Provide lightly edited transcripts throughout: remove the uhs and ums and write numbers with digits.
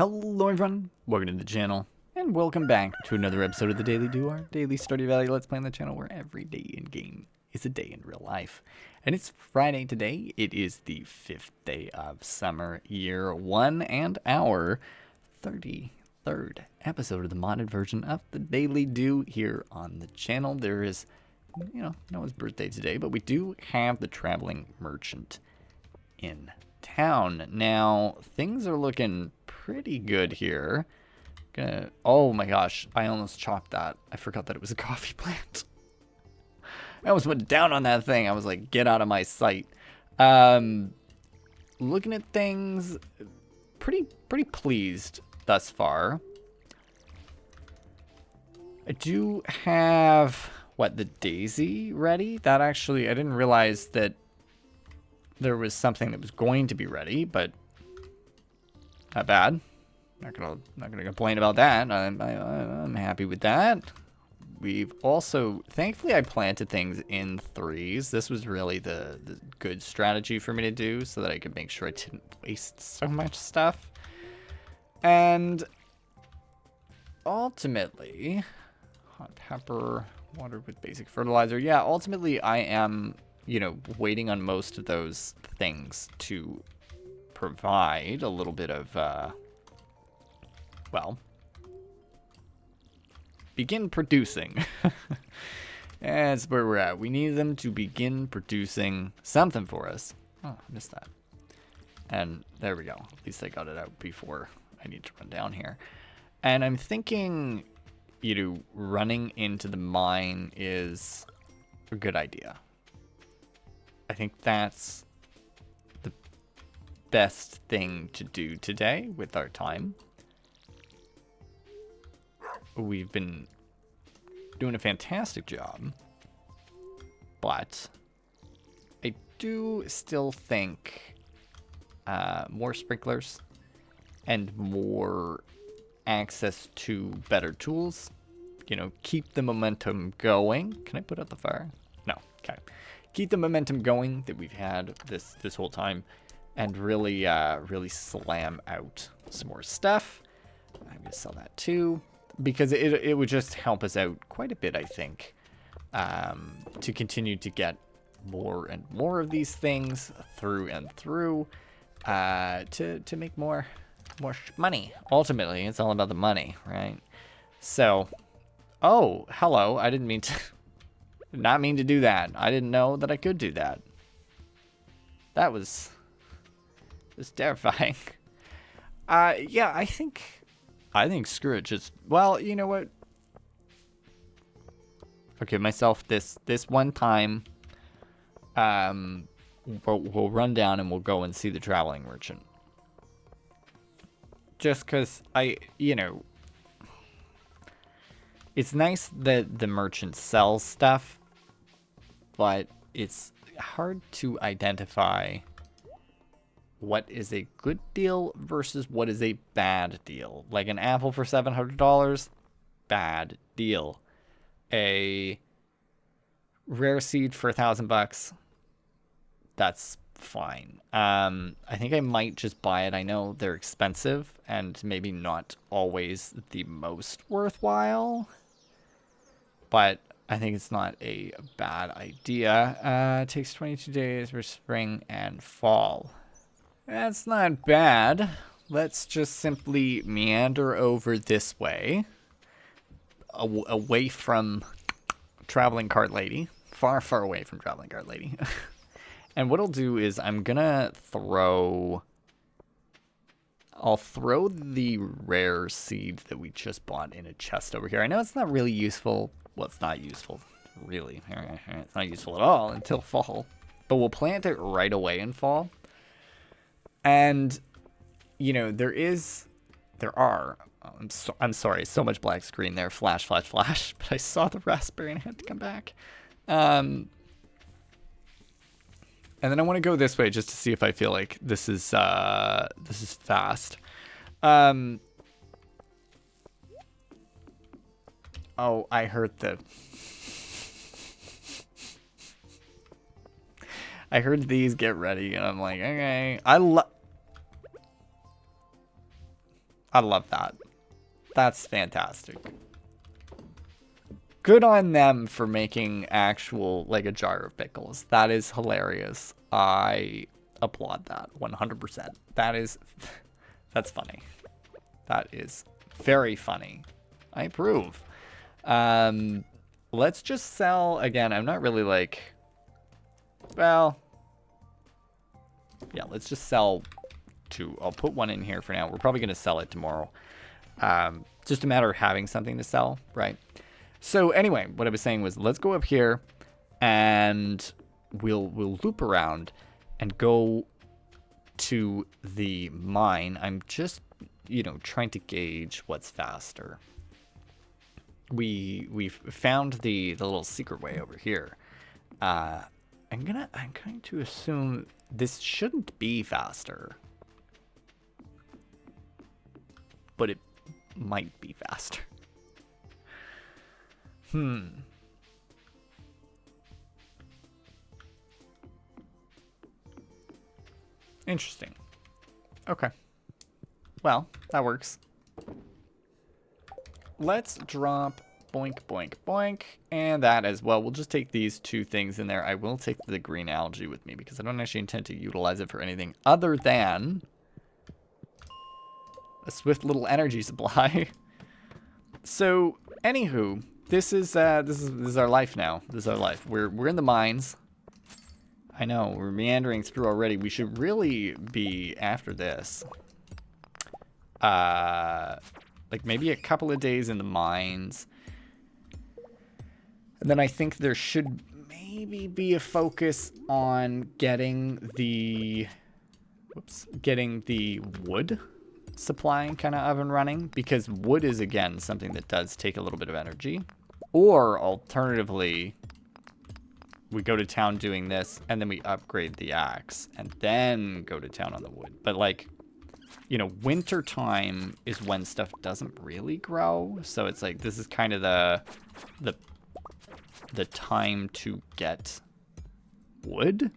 Hello everyone, welcome to the channel, and welcome back to another episode of the Daily Do, our daily Stardew Valley Let's Play on the channel where every day in game is a day in real life. And it's Friday today, it is the 5th day of summer, year 1, and our 33rd episode of the modded version of the Daily Do here on the channel. There is, no one's birthday today, but we do have the traveling merchant in town. Now, things are looking pretty good here. Oh my gosh, I almost chopped that. I forgot that it was a coffee plant. I almost went down on that thing. I was like, get out of my sight. Looking at things, pretty pleased thus far. I do have, the daisy ready? That actually, I didn't realize that there was something that was going to be ready, but not bad. Not gonna complain about that. I'm happy with that. We've also, thankfully, I planted things in threes. This was really the good strategy for me to do, so that I could make sure I didn't waste so much stuff. And ultimately, hot pepper, water with basic fertilizer. Yeah, ultimately, I am, waiting on most of those things to provide a little bit of, begin producing. That's where we're at. We need them to begin producing something for us. Oh, I missed that. And there we go. At least I got it out before I need to run down here. And I'm thinking, running into the mine is a good idea. I think that's the best thing to do today with our time. We've been doing a fantastic job, but I do still think more sprinklers and more access to better tools, keep the momentum going. Can I put out the fire? No. Okay. Keep the momentum going that we've had this whole time, and really slam out some more stuff. I'm gonna sell that too, because it would just help us out quite a bit, I think, to continue to get more and more of these things through and through, to make more money. Ultimately, it's all about the money, right? So, oh, hello. I didn't mean to. Did not mean to do that. I didn't know that I could do that. That was terrifying. Yeah, I think screw it. Just, well, you know what? Okay, myself this one time, we'll run down and we'll go and see the traveling merchant. Just because it's nice that the merchant sells stuff, but it's hard to identify what is a good deal versus what is a bad deal. Like an apple for $700, bad deal. A rare seed for $1,000, that's fine. I think I might just buy it. I know they're expensive and maybe not always the most worthwhile, but I think it's not a bad idea. It takes 22 days for spring and fall. That's not bad. Let's just simply meander over this way, away from Traveling Cart Lady, far away from Traveling Cart Lady. And what I'll do is I'm gonna I'll throw the rare seed that we just bought in a chest over here. I know it's not really useful. Well, it's not useful, really. It's not useful at all until fall. But we'll plant it right away in fall. And, I'm sorry, so much black screen there, flash, but I saw the raspberry and I had to come back. And then I want to go this way just to see if I feel like this is fast. Oh, I heard I heard these get ready, and I'm like, okay. I love that. That's fantastic. Good on them for making actual, like, a jar of pickles. That is hilarious. I applaud that 100%. That's funny. That is very funny. I approve. Let's just sell, again, I'm not really like, well, yeah, let's just sell two. I'll put one in here for now. We're probably going to sell it tomorrow. Just a matter of having something to sell, right? So anyway, what I was saying was, let's go up here and we'll loop around and go to the mine. I'm just, you know, trying to gauge what's faster. We've found the little secret way over here. I'm going to assume this shouldn't be faster, but it might be faster. Interesting. Okay. Well, that works. Let's drop boink, boink, boink, and that as well. We'll just take these two things in there. I will take the green algae with me because I don't actually intend to utilize it for anything other than a swift little energy supply. So, anywho, this is our life now. This is our life. We're in the mines. I know, we're meandering through already. We should really be after this. Like maybe a couple of days in the mines. And then I think there should maybe be a focus on getting the wood supply kind of up and running, because wood is, again, something that does take a little bit of energy. Or alternatively, we go to town doing this and then we upgrade the axe and then go to town on the wood. But like, you know, winter time is when stuff doesn't really grow. So it's like, this is kind of the time to get wood.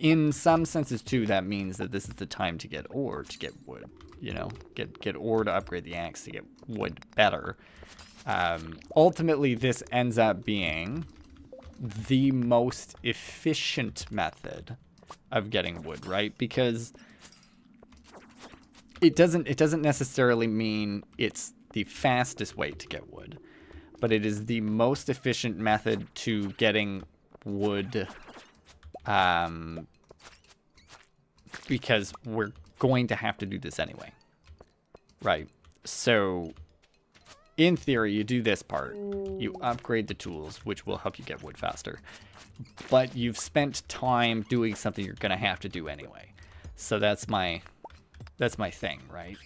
In some senses too, that means that this is the time to get ore to get wood. You know, get ore to upgrade the axe to get wood better. Ultimately, this ends up being the most efficient method of getting wood, right? Because it doesn't necessarily mean it's the fastest way to get wood, but it is the most efficient method to getting wood, because we're going to have to do this anyway, right? So in theory, you do this part, you upgrade the tools, which will help you get wood faster, but you've spent time doing something you're going to have to do anyway. So that's my thing, right?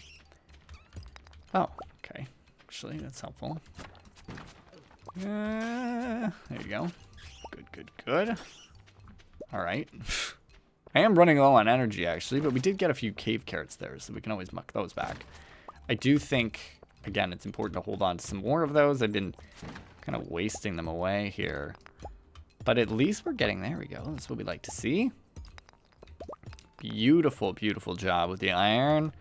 Oh, okay. Actually, that's helpful. There you go. Good. All right. I am running low on energy, actually, but we did get a few cave carrots there, so we can always muck those back. I do think, again, it's important to hold on to some more of those. I've been kind of wasting them away here. But at least we're getting, there we go. That's what we like to see. Beautiful, beautiful job with the iron.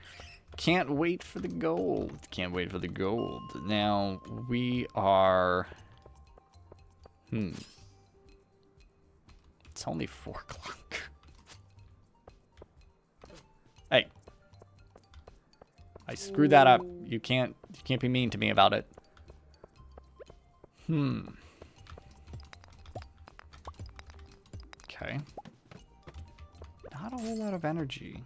Can't wait for the gold. Can't wait for the gold. Now, we are... It's only 4 o'clock. Hey. I screwed that up. You can't be mean to me about it. Okay. Not a whole lot of energy.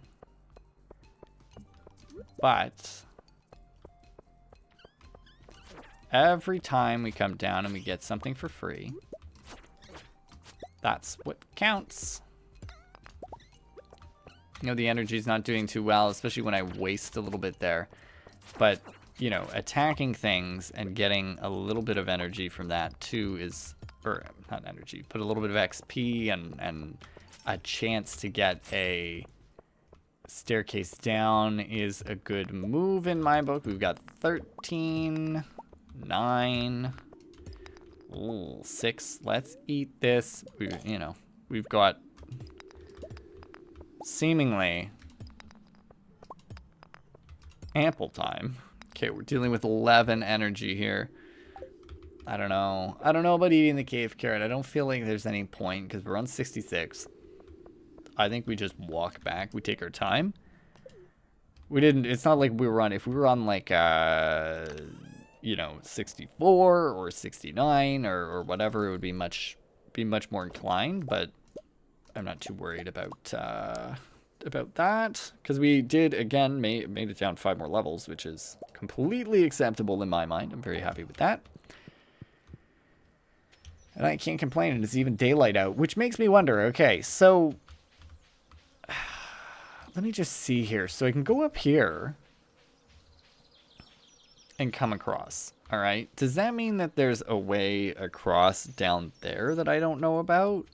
But every time we come down and we get something for free, that's what counts. You know, the energy's not doing too well, especially when I waste a little bit there. But, you know, attacking things and getting a little bit of energy from that too is, or not energy, but a little bit of XP and a chance to get a staircase down is a good move in my book. We've got 13, 9, 6. Let's eat this. We've got seemingly ample time. Okay, we're dealing with 11 energy here. I don't know. I don't know about eating the cave carrot. I don't feel like there's any point because we're on 66. I think we just walk back. We take our time. We didn't, it's not like we were on, if we were on like, you know, 64 or 69 or whatever, it would be much more inclined, but I'm not too worried about that. Because we did, again, made it down 5 more levels, which is completely acceptable in my mind. I'm very happy with that. And I can't complain, and it's even daylight out, which makes me wonder, okay, so let me just see here. So I can go up here and come across, all right? Does that mean that there's a way across down there that I don't know about?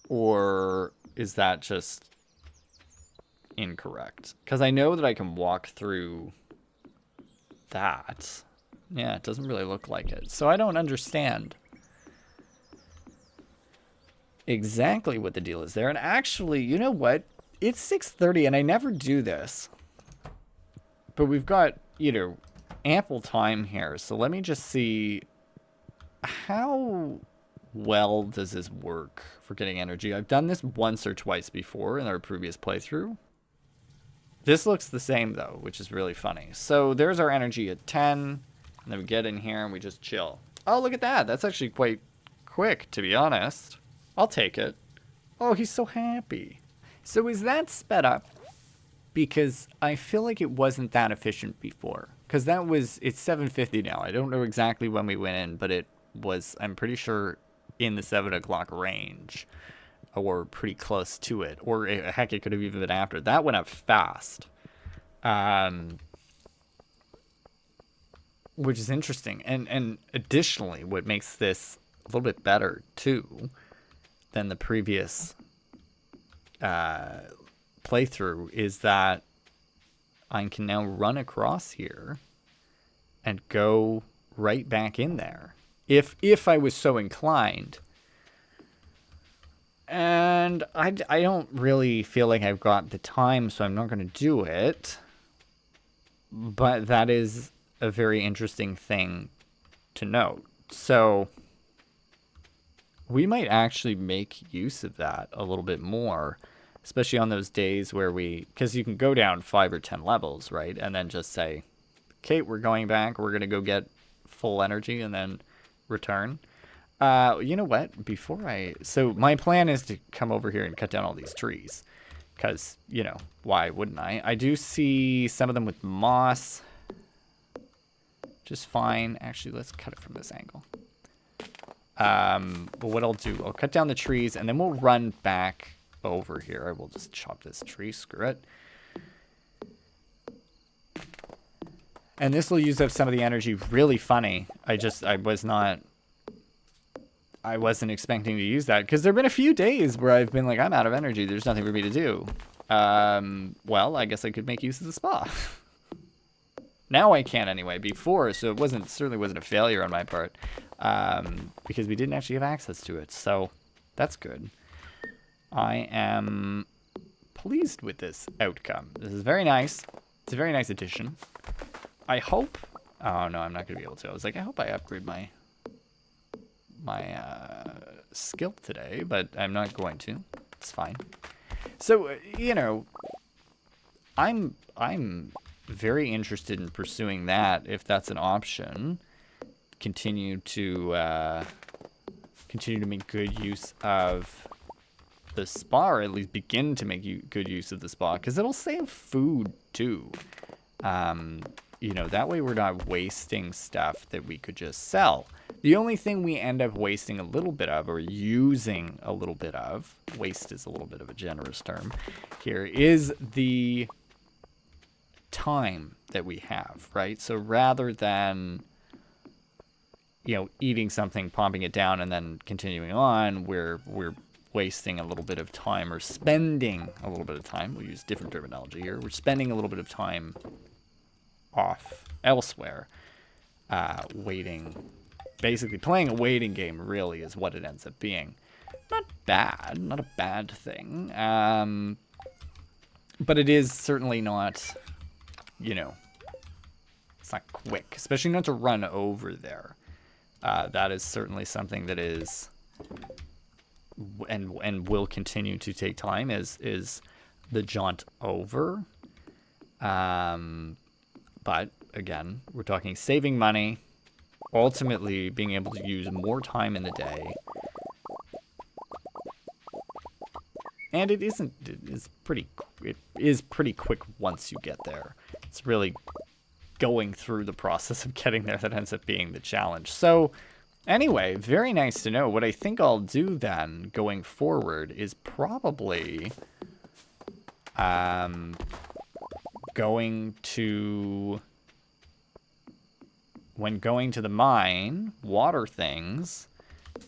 Or is that just incorrect? Because I know that I can walk through that. Yeah, it doesn't really look like it. So I don't understand exactly what the deal is there. And actually, you know what? It's 6:30 and I never do this. But we've got, you know, ample time here. So let me just see how well does this work for getting energy. I've done this once or twice before in our previous playthrough. This looks the same though, which is really funny. So there's our energy at 10. And then we get in here and we just chill. Oh, look at that. That's actually quite quick, to be honest. I'll take it. Oh, he's so happy. So is that sped up? Because I feel like it wasn't that efficient before. Because that was, it's 7:50 now. I don't know exactly when we went in, but it was, I'm pretty sure, in the 7 o'clock range. Or pretty close to it. Or heck, it could have even been after. That went up fast. Which is interesting. And additionally, what makes this a little bit better, too, than the previous playthrough is that I can now run across here and go right back in there if I was so inclined. And I don't really feel like I've got the time, so I'm not going to do it. But that is a very interesting thing to note. So we might actually make use of that a little bit more, especially on those days where because you can go down 5 or 10 levels, right? And then just say, okay, we're going back. We're going to go get full energy and then return. You know what? So my plan is to come over here and cut down all these trees. Because, you know, why wouldn't I? I do see some of them with moss. Just fine. Actually, let's cut it from this angle. But what I'll do, I'll cut down the trees and then we'll run back over here. I will just chop this tree, screw it. And this will use up some of the energy. Really funny. I wasn't expecting to use that because there have been a few days where I've been like, I'm out of energy. There's nothing for me to do. Well, I guess I could make use of the spa. Now I can anyway. Before, so it certainly wasn't a failure on my part. Because we didn't actually have access to it. So that's good. I am pleased with this outcome. This is very nice. It's a very nice addition. I hope... Oh, no, I'm not going to be able to. I was like, I hope I upgrade my skill today, but I'm not going to. It's fine. So, you know, I'm very interested in pursuing that if that's an option. Continue to make good use of the spa, or at least begin to make good use of the spa, because it'll save food too. You know, that way we're not wasting stuff that we could just sell. The only thing we end up wasting a little bit of, or using a little bit of, waste is a little bit of a generous term here, is the time that we have, right? So rather than, you know, eating something, popping it down, and then continuing on, we're wasting a little bit of time, or spending a little bit of time. We'll use different terminology here. We're spending a little bit of time off elsewhere, waiting, basically playing a waiting game really is what it ends up being. Not bad, not a bad thing, but it is certainly not, you know, not quick, especially not to run over there. That is certainly something that is and will continue to take time is the jaunt over. But again, we're talking saving money, ultimately being able to use more time in the day. And it is pretty quick once you get there. It's really going through the process of getting there that ends up being the challenge. So anyway, very nice to know. What I think I'll do then going forward is probably when going to the mine, water things,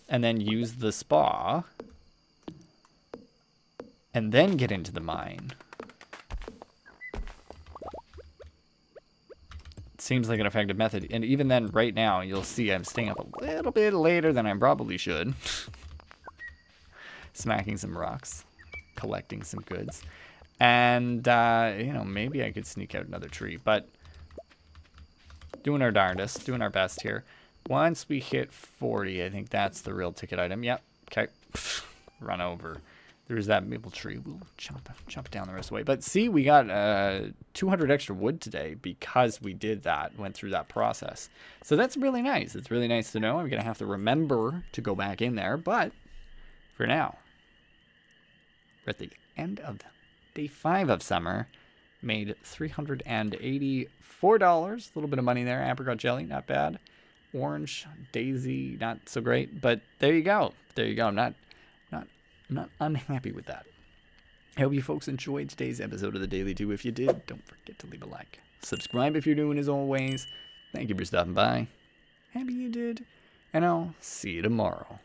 and then use the spa, and then get into the mine. Seems like an effective method. And even then, right now, you'll see I'm staying up a little bit later than I probably should. Smacking some rocks, collecting some goods. And, you know, maybe I could sneak out another tree, but doing our darndest, doing our best here. Once we hit 40, I think that's the real ticket item. Yep, okay. Run over. There's that maple tree. We'll chop it down the rest of the way. But see, we got 200 extra wood today because we did that, went through that process. So that's really nice. It's really nice to know. I'm going to have to remember to go back in there. But for now, we're at the end of day 5 of summer. Made $384. A little bit of money there. Apricot jelly, not bad. Orange, daisy, not so great. But there you go. There you go. I'm not unhappy with that. I hope you folks enjoyed today's episode of the Daily Do. If you did, don't forget to leave a like. Subscribe if you're doing as always. Thank you for stopping by. Happy you did. And I'll see you tomorrow.